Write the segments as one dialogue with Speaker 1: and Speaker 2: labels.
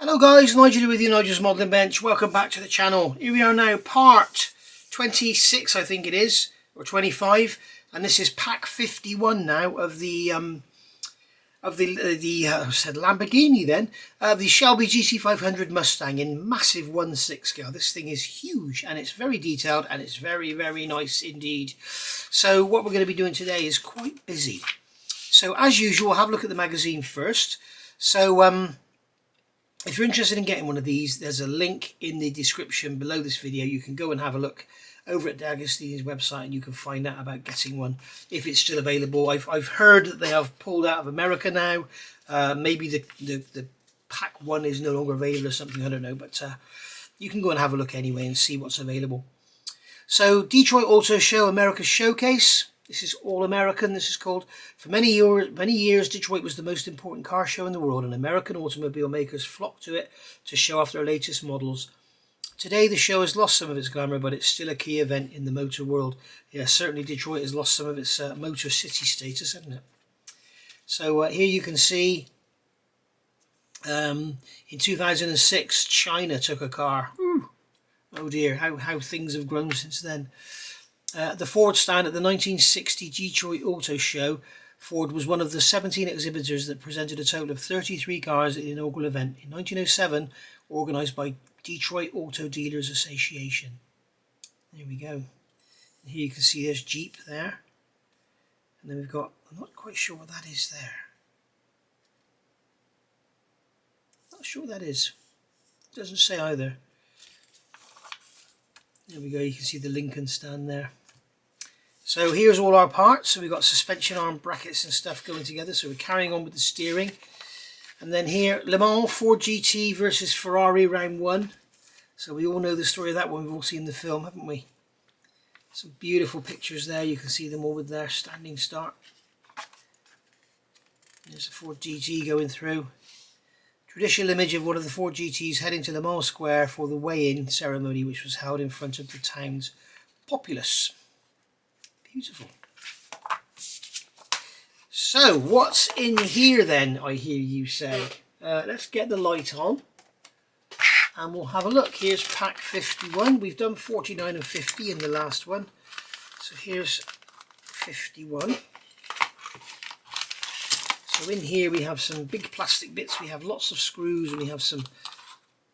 Speaker 1: Hello guys, Nigel with you, Nigel's Modelling Bench. Welcome back to the channel. Here we are now, part 26 I think it is, or 25, and this is pack 51 now of the I said Lamborghini then, the Shelby GT500 Mustang in massive 1/6 scale. This thing is huge and it's very detailed and it's very, very nice indeed. So what we're going to be doing today is quite busy. So as usual, we'll have a look at the magazine first. So if you're interested in getting one of these, there's a link in the description below this video. You can go and have a look over at DeAgostini's website and you can find out about getting one if it's still available. I've heard that they have pulled out of America now. Maybe the pack one is no longer available or something, I don't know, but you can go and have a look anyway and see what's available. So Detroit Auto Show America Showcase. This is all American, this is called. For many years, Detroit was the most important car show in the world, and American automobile makers flocked to it to show off their latest models. Today, the show has lost some of its glamour, but it's still a key event in the motor world. Yeah, certainly Detroit has lost some of its motor city status, hasn't it? So here you can see, in 2006, China took a car. Ooh. Oh dear, how things have grown since then. The Ford stand at the 1960 Detroit Auto Show. Ford was one of the 17 exhibitors that presented a total of 33 cars at the inaugural event in 1907, organised by Detroit Auto Dealers Association. There we go. And here you can see there's Jeep there. And then we've got, I'm not quite sure what that is there. Not sure what that is. It doesn't say either. There we go, you can see the Lincoln stand there. So here's all our parts. So we've got suspension arm brackets and stuff going together. So we're carrying on with the steering. And then here, Le Mans Ford GT versus Ferrari round 1. So we all know the story of that one. We've all seen the film, haven't we? Some beautiful pictures there. You can see them all with their standing start. There's the Ford GT going through. Traditional image of one of the Ford GTs heading to Le Mans Square for the weigh-in ceremony, which was held in front of the town's populace. Beautiful. So, what's in here then, I hear you say? Let's get the light on and we'll have a look. Here's pack 51. We've done 49 and 50 in the last one. So here's 51. So in here we have some big plastic bits. We have lots of screws and we have some,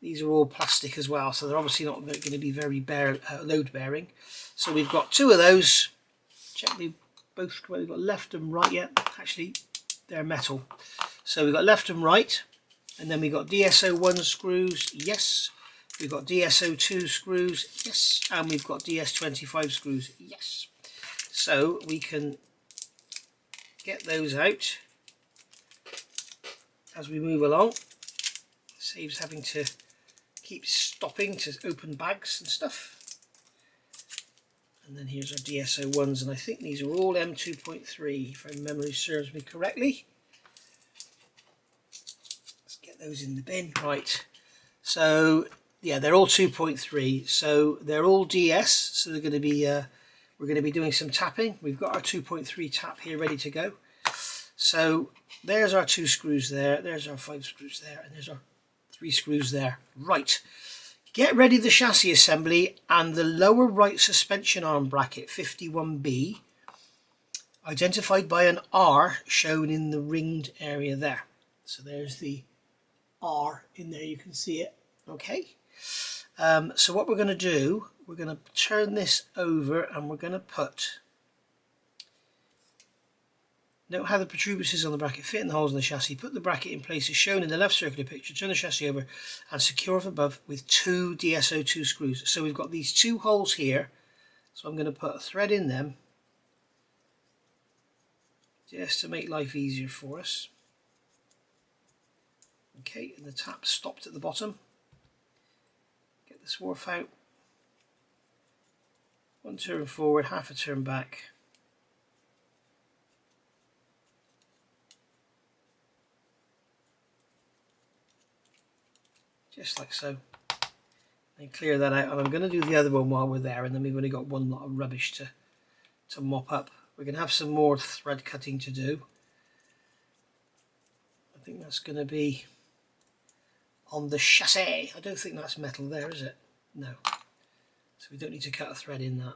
Speaker 1: these are all plastic as well. So they're obviously not going to be very load bearing. So we've got two of those. Check we both, well, we've got left and right yet. Actually, they're metal. So we've got left and right. And then we've got DSO1 screws, yes. We've got DSO2 screws, yes. And we've got DS25 screws, yes. So we can get those out as we move along. Saves having to keep stopping to open bags and stuff. And then here's our DSO1s, and I think these are all M2.3 if my memory serves me correctly. Let's get those in the bin. Right, so yeah, they're all 2.3, so they're all DS, so they're going to be we're going to be doing some tapping. We've got our 2.3 tap here ready to go. So there's our 2 screws there, there's our 5 screws there, and there's our 3 screws there. Right, get ready the chassis assembly, and the lower right suspension arm bracket 51B, identified by an R shown in the ringed area there. So there's the R in there, you can see it. Okay, so what we're going to do, we're going to turn this over and we're going to put, note how the protuberances on the bracket fit in the holes in the chassis. Put the bracket in place as shown in the left circular picture. Turn the chassis over and secure from above with 2 DSO2 screws. So we've got these 2 holes here. So I'm going to put a thread in them just to make life easier for us. Okay, and the tap stopped at the bottom. Get the swarf out. 1 turn forward, half a turn back. Just like so, and clear that out, and I'm going to do the other one while we're there, and then we've only got one lot of rubbish to mop up. We're going to have some more thread cutting to do. I think that's going to be on the chassis. I don't think that's metal there, is it? No. So we don't need to cut a thread in that.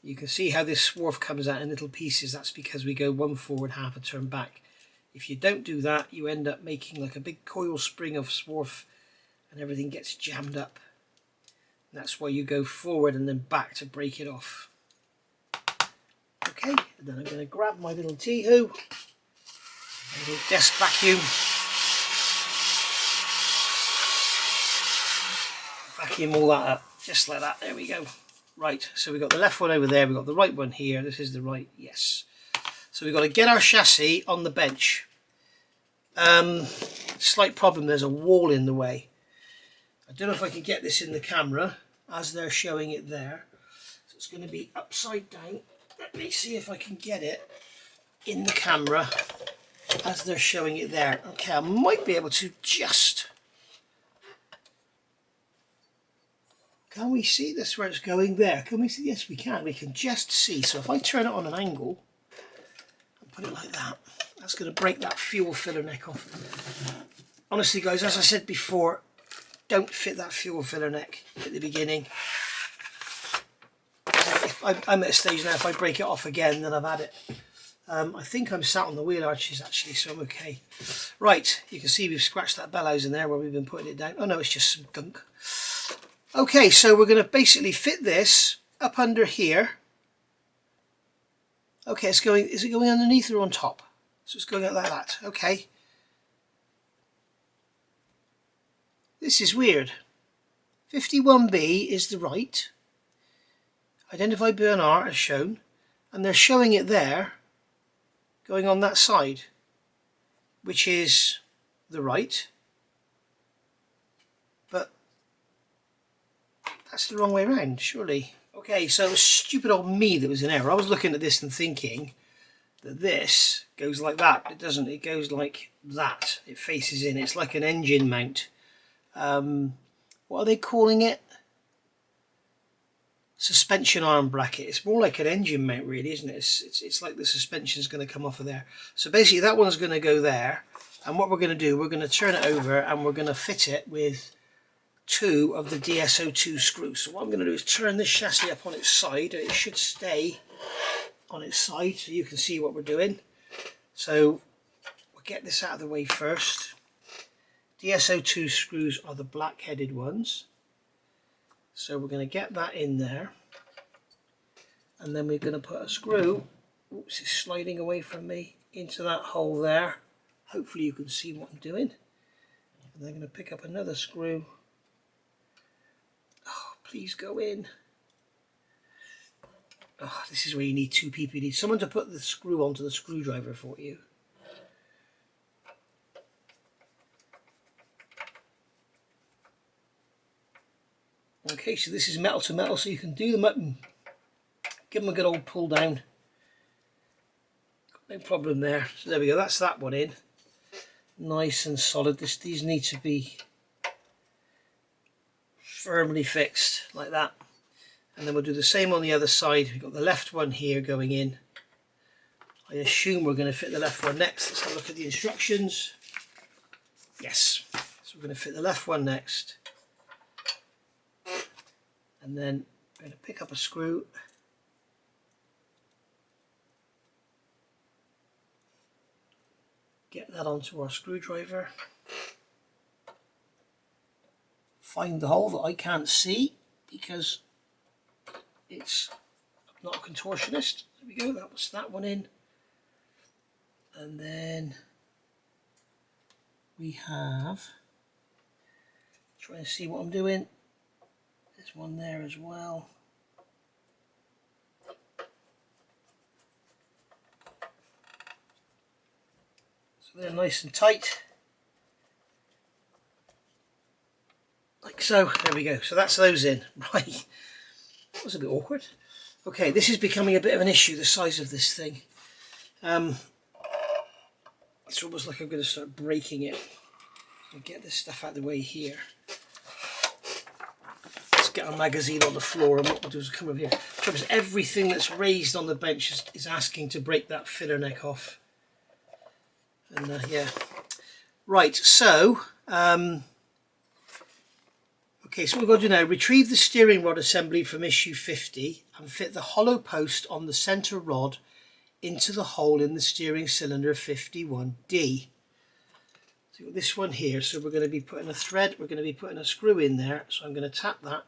Speaker 1: You can see how this swarf comes out in little pieces. That's because we go one forward, half a turn back. If you don't do that, you end up making like a big coil spring of swarf and everything gets jammed up. And that's why you go forward and then back to break it off. Okay, and then I'm going to grab my little T-hoo, a little desk vacuum, vacuum all that up, just like that. There we go. Right, so we've got the left one over there, we've got the right one here. This is the right, yes. So we've got to get our chassis on the bench. Slight problem, there's a wall in the way. I don't know if I can get this in the camera as they're showing it there. So it's going to be upside down. Let me see if I can get it in the camera as they're showing it there. Okay, I might be able to just... Can we see this where it's going there? Can we see? Yes, we can. We can just see. So if I turn it on an angle and put it like that, that's going to break that fuel filler neck off. Honestly, guys, as I said before, don't fit that fuel filler neck at the beginning. If I'm at a stage now, if I break it off again, then I've had it. I think I'm sat on the wheel arches actually, so I'm okay. Right, you can see we've scratched that bellows in there where we've been putting it down. Oh no, it's just some gunk. Okay, so we're going to basically fit this up under here. Okay, it's going. Is it going underneath or on top? So it's going out like that. Okay. This is weird. 51B is the right. Identify BNR as shown, and they're showing it there, going on that side, which is the right. But that's the wrong way around, surely. Okay, so it was stupid old me that was in error. I was looking at this and thinking that this goes like that. It doesn't. It goes like that. It faces in. It's like an engine mount. What are they calling it? Suspension arm bracket. It's more like an engine mount, really, isn't it? It's like the suspension is going to come off of there. So basically that one's going to go there, and what we're going to do, we're going to turn it over and we're going to fit it with 2 of the DSO2 screws. So what I'm going to do is turn this chassis up on its side, and it should stay on its side so you can see what we're doing. So we'll get this out of the way first. DSO2 screws are the black headed ones. So we're going to get that in there, and then we're going to put a screw, oops, it's sliding away from me, into that hole there. Hopefully you can see what I'm doing. And then I'm going to pick up another screw. Oh, please go in. Oh, this is where you need 2 people. You need someone to put the screw onto the screwdriver for you. Okay, so this is metal to metal, so you can do them up and give them a good old pull down. No problem there. So there we go, that's that one in. Nice and solid. These need to be firmly fixed like that. And then we'll do the same on the other side. We've got the left one here going in. I assume we're going to fit the left one next. Let's have a look at the instructions. Yes, so we're going to fit the left one next. And then I'm going to pick up a screw, get that onto our screwdriver, find the hole that I can't see because it's I'm not a contortionist. There we go, that was that one in. And then we have, trying to see what I'm doing. There's one there as well. So they're nice and tight. Like so. There we go. So that's those in. Right. That was a bit awkward. Okay, this is becoming a bit of an issue, the size of this thing. It's almost like I'm going to start breaking it. So get this stuff out of the way here. Get our magazine on the floor, and what we'll do is come over here. Because everything that's raised on the bench is asking to break that filler neck off. And yeah, Right, so okay, so what we're going to do now, retrieve the steering rod assembly from issue 50 and fit the hollow post on the centre rod into the hole in the steering cylinder 51D. So we've got this one here, so we're going to be putting a thread, we're going to be putting a screw in there, so I'm going to tap that.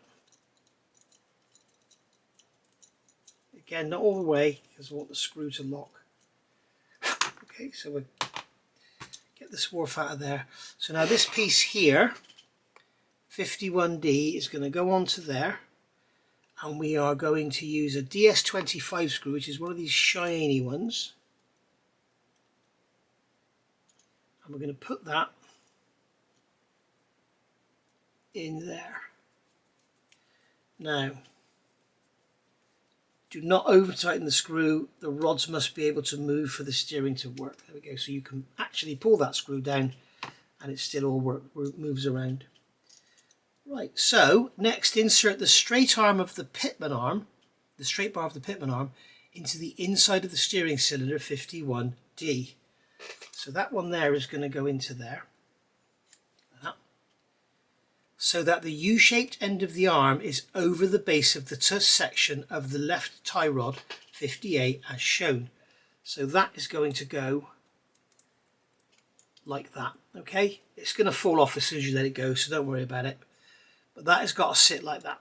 Speaker 1: Again, not all the way, because I want the screw to lock. Okay, so we'll get the swarf out of there. So now this piece here, 51D, is going to go onto there, and we are going to use a DS25 screw, which is one of these shiny ones, and we're going to put that in there. Now, do not over tighten the screw. The rods must be able to move for the steering to work. There we go. So you can actually pull that screw down and it still all moves around. Right, so next insert the straight arm of the pitman arm, the straight bar of the pitman arm, into the inside of the steering cylinder 51D. So that one there is going to go into there. So that the U-shaped end of the arm is over the base of the tuss section of the left tie rod 58 as shown. So that is going to go like that. Okay, it's going to fall off as soon as you let it go, so don't worry about it. But that has got to sit like that.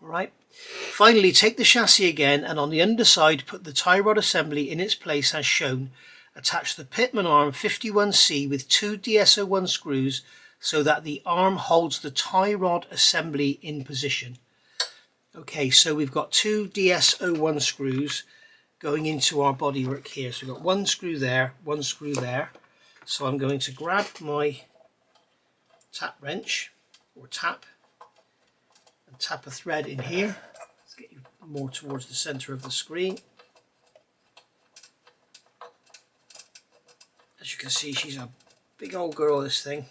Speaker 1: All right. Finally, take the chassis again and on the underside put the tie rod assembly in its place as shown. Attach the pitman arm 51C with 2 DS01 screws so that the arm holds the tie rod assembly in position. Okay, so we've got 2 DS01 screws going into our bodywork here. So we've got 1 screw there, 1 screw there. So I'm going to grab my tap wrench or tap and tap a thread in here. Let's get you more towards the center of the screen. As you can see, she's a big old girl, this thing.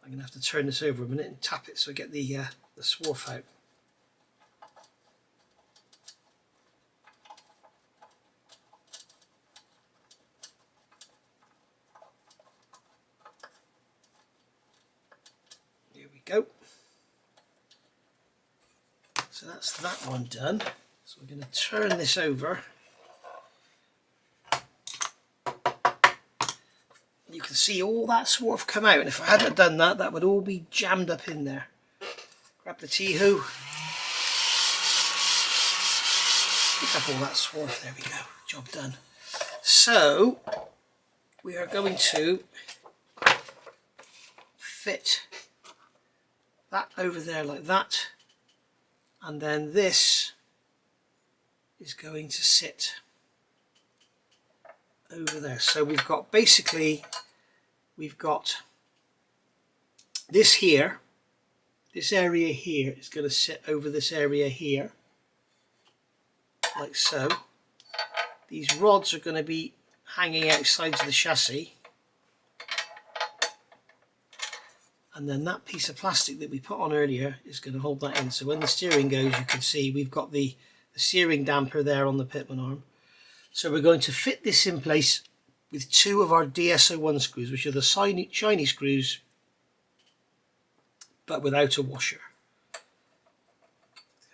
Speaker 1: I'm going to have to turn this over a minute and tap it so I get the swarf out. Here we go. So that's that one done. So we're going to turn this over. You can see all that swarf come out, and if I hadn't done that, that would all be jammed up in there. Grab the T-hoo, pick up all that swarf, there we go, job done. So we are going to fit that over there like that, and then this is going to sit over there. So we've got basically, we've got this here, this area here is going to sit over this area here, like so. These rods are going to be hanging outside of the chassis, and then that piece of plastic that we put on earlier is going to hold that in. So when the steering goes, you can see we've got the steering damper there on the pitman arm. So we're going to fit this in place with 2 of our DS01 screws, which are the shiny screws, but without a washer.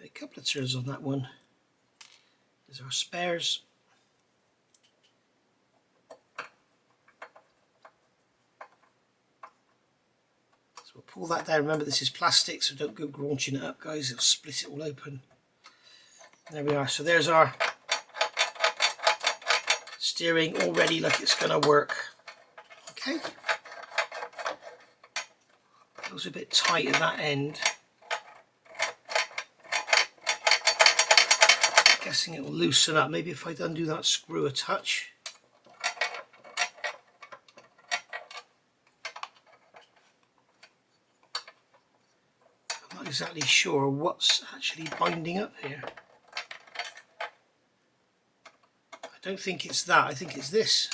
Speaker 1: A couple of turns on that one. There's our spares. So we'll pull that down. Remember, this is plastic, so don't go graunching it up, guys. It'll split it all open. There we are. So there's our steering all ready, like it's going to work. Okay. Feels a bit tight at that end. Guessing it will loosen up. Maybe if I undo that screw a touch. I'm not exactly sure what's actually binding up here. I don't think it's that, I think it's this.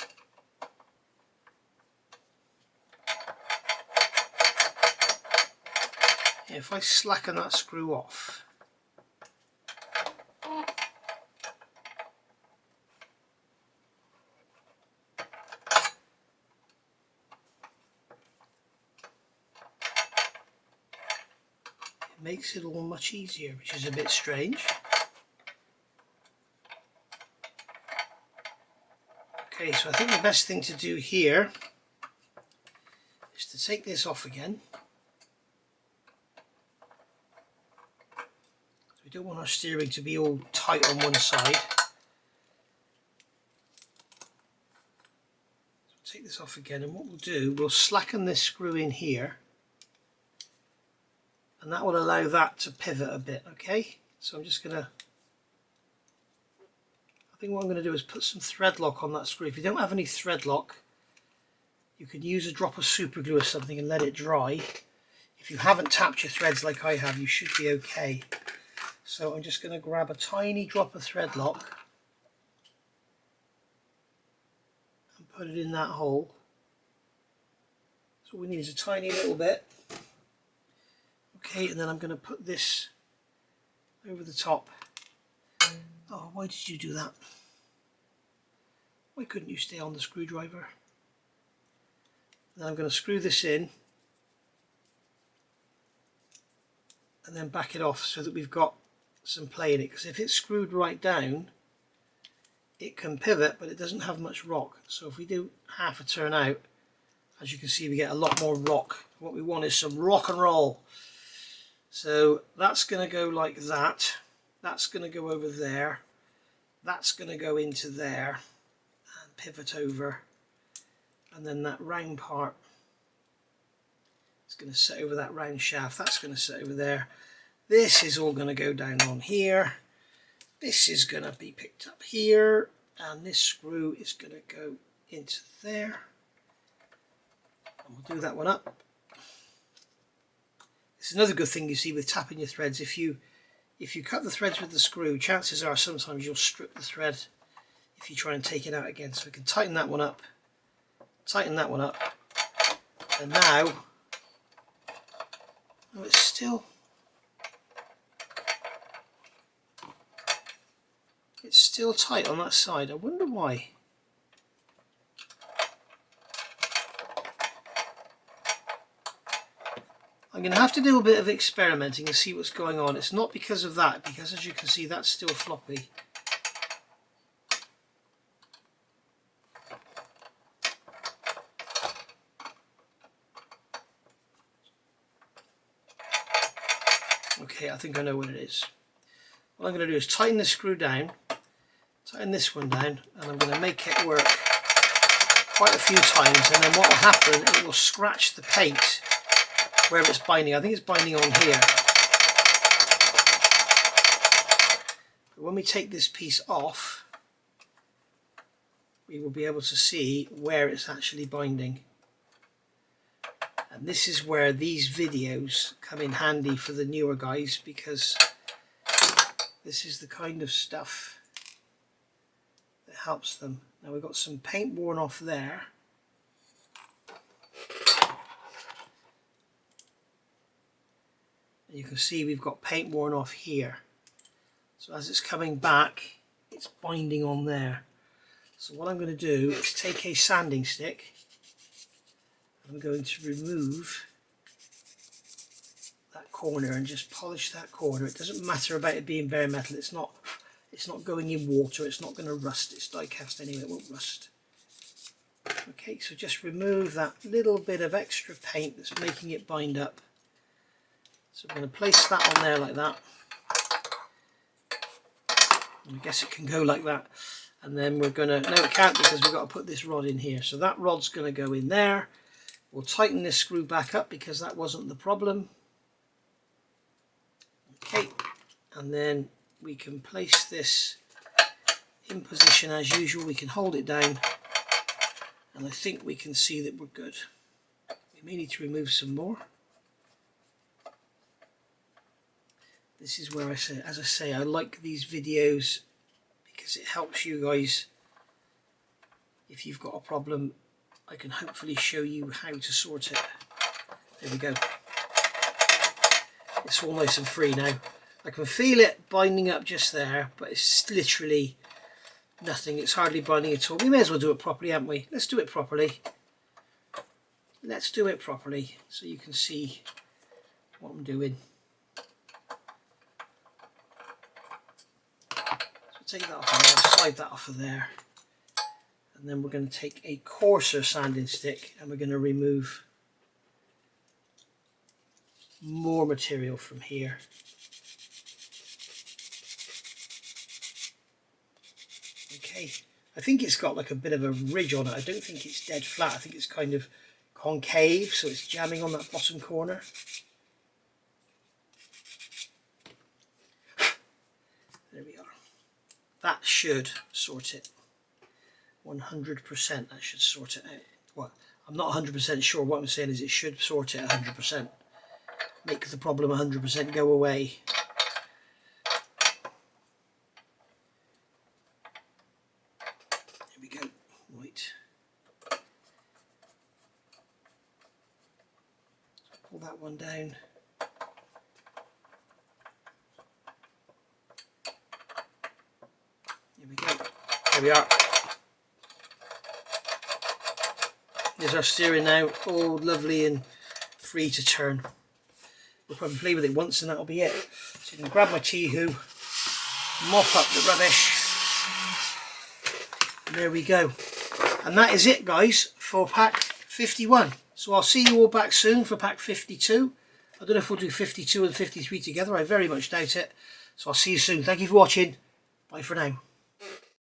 Speaker 1: Yeah, if I slacken that screw off, makes it all much easier, which is a bit strange. Okay, so I think the best thing to do here is to take this off again. We don't want our steering to be all tight on one side. So take this off again, and what we'll do, we'll slacken this screw in here, and that will allow that to pivot a bit. Okay, so I'm just gonna, I think what I'm going to do is put some thread lock on that screw. If you don't have any thread lock, you can use a drop of super glue or something and let it dry. If you haven't tapped your threads like I have, you should be okay. So I'm just going to grab a tiny drop of thread lock and put it in that hole. So all we need is a tiny little bit. Okay, and then I'm going to put this over the top. Oh, why did you do that? Why couldn't you stay on the screwdriver? Then I'm going to screw this in and then back it off so that we've got some play in it, because if it's screwed right down it can pivot, but it doesn't have much rock. So if we do half a turn out, as you can see, we get a lot more rock. What we want is some rock and roll. So that's going to go like that, that's going to go over there, that's going to go into there and pivot over, and then that round part is going to sit over that round shaft, that's going to sit over there. This is all going to go down on here, this is going to be picked up here, and this screw is going to go into there, and we'll do that one up. It's another good thing you see with tapping your threads. If you cut the threads with the screw, chances are sometimes you'll strip the thread if you try and take it out again. So we can tighten that one up, tighten that one up, and now, oh, it's still tight on that side. I wonder why. I'm going to have to do a bit of experimenting and see what's going on. It's not because of that, because as you can see that's still floppy. Okay, I think I know what it is. What I'm going to do is tighten this screw down, tighten this one down, and I'm going to make it work quite a few times, and then what will happen, it will scratch the paint where it's binding. I think it's binding on here. But when we take this piece off, we will be able to see where it's actually binding. And this is where these videos come in handy for the newer guys, because this is the kind of stuff that helps them. Now we've got some paint worn off there. And you can see we've got paint worn off here. So as it's coming back, it's binding on there. So what I'm going to do is take a sanding stick. I'm going to remove that corner and just polish that corner. It doesn't matter about it being bare metal. It's not going in water. It's not going to rust. It's die cast anyway. It won't rust. Okay, so just remove that little bit of extra paint that's making it bind up. So I'm going to place that on there like that. I guess it can go like that. And then we're going to, no it can't, because we've got to put this rod in here. So that rod's going to go in there. We'll tighten this screw back up because that wasn't the problem. Okay, and then we can place this in position as usual. We can hold it down, and I think we can see that we're good. We may need to remove some more. This is where I say, as I say, I like these videos because it helps you guys. If you've got a problem, I can hopefully show you how to sort it. There we go. It's all nice and free now. I can feel it binding up just there, but it's literally nothing. It's hardly binding at all. We may as well do it properly, haven't we? Let's do it properly. Let's do it properly so you can see what I'm doing. take that off of there, slide that off of there. And then we're going to take a coarser sanding stick and we're going to remove more material from here. Okay, I think it's got like a bit of a ridge on it. I don't think it's dead flat. I think it's kind of concave, so it's jamming on that bottom corner. There we are. That should sort it. 100%, that should sort it out. Well, I'm not 100% sure. What I'm saying is it should sort it 100%. Make the problem 100% go away. There we go. Right. Pull that one down. There we go. There we are. There's our steering now, all lovely and free to turn. We'll probably play with it once and that'll be it. So you can grab my T-hoo, mop up the rubbish. And there we go. And that is it, guys, for pack 51. So I'll see you all back soon for pack 52. I don't know if we'll do 52 and 53 together. I very much doubt it. So I'll see you soon. Thank you for watching. Bye for now.